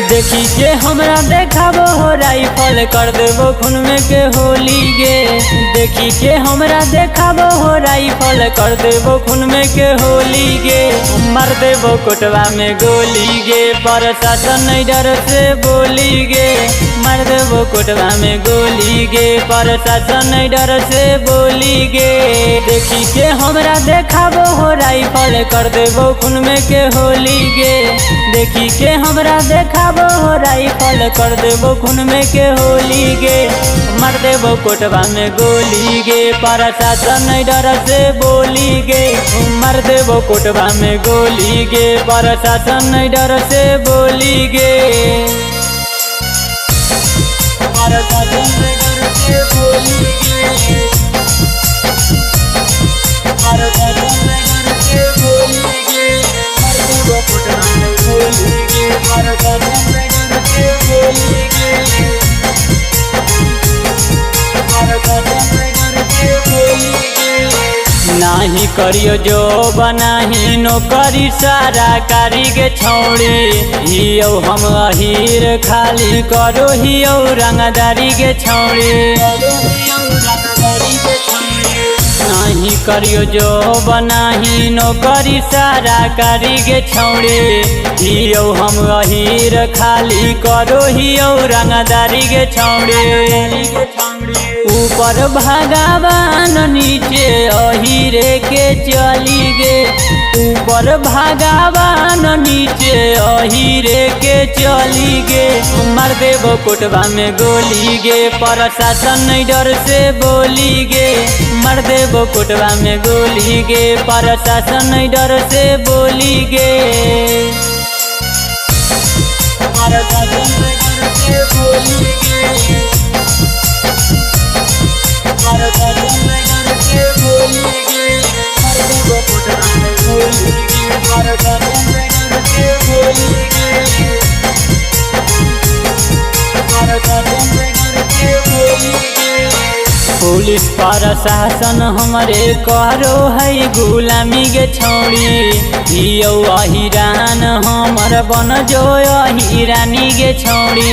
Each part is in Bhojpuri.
देखी के हमरा देखाबो हो राइफल कर देबो खून में के होली गे। देखी के हमरा देखाबो हो राइफल कर देबो खून में के होली गे। मार देबो कोटवा में गोली गे, प्रशासन नहीं डर से बोली गे। मार देबो कोटवा में गोली गे, प्रशासन नहीं डर से बोली गे। देखी के हमरा देखाबो हो राइफल कर देबो खून में के होली गे। देखी के हमरा देखाबो हो राइफल कर देबो खून में के होली गे। मार देबो कोटवा में गोली गे, प्रशासन नहीं डर से बोली गे। मार देबो कोटवा में गोली गे, प्रशासन नहीं डर से बोली गे। प्रशासन नहीं डर से बोली गे, प्रशासन नहीं डर से बोली गे। मार देबो कोटवा में गोली गे, प्रशासन नहीं डर से बोली गे, प्रशासन नहीं डर से बोली गे। नाही करियो जो बनाही नौकरी सारा कारी के छौड़ी। हियो हम अहीर खाली करो हियो रंगदारी के छौड़ी। नहीं करियो जो बनाही नौकरी सारा कारी के छौड़ी। हियो हम अहीर खाली करो हियो रंगदारी के छौड़ी। ऊपर भगवान नीचे अहीरे के चली गे। ऊपर भगवान नीचे अहीरे के चली गे। मार देबो कोटवा में गोली गे, प्रशासन नहीं डर से बोली गे। मार देबो कोटवा में गोली गे, प्रशासन नहीं डर से बोली गे। प्रशासन नहीं डर से बोली गे, प्रशासन नहीं डर से बोली गे। मार देबो कोटवा में गोली गे, प्रशासन नहीं डर से बोली गे, प्रशासन नहीं डर से बोली गे। पुलिस प्रशासन हमरे करो है गुलामी के छौड़ी। हियो अहिरान हमर बन जो अहिरानी के छौड़ी।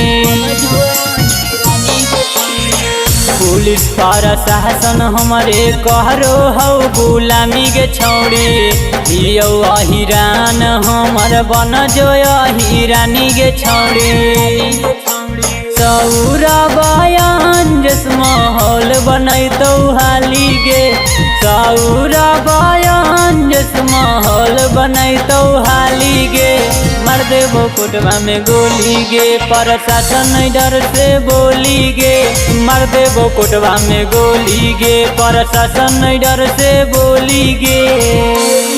पुलिस प्रशासन हमरे करो हौ गुलामी के छौड़ी। हियो अहिरान हमर बन जो अहिरानी के छौड़ी। सौरा बयान जस माहौल बनैतौ हाली गे। सौरा बयान जस माहौल बनैतौ हाली गे। मार देबो कोटवा में गोली गे, प्रशासन नहीं डर से बोली गे। मार देबो कोटवा में गोली गे, प्रशासन नहीं डर से बोली गे।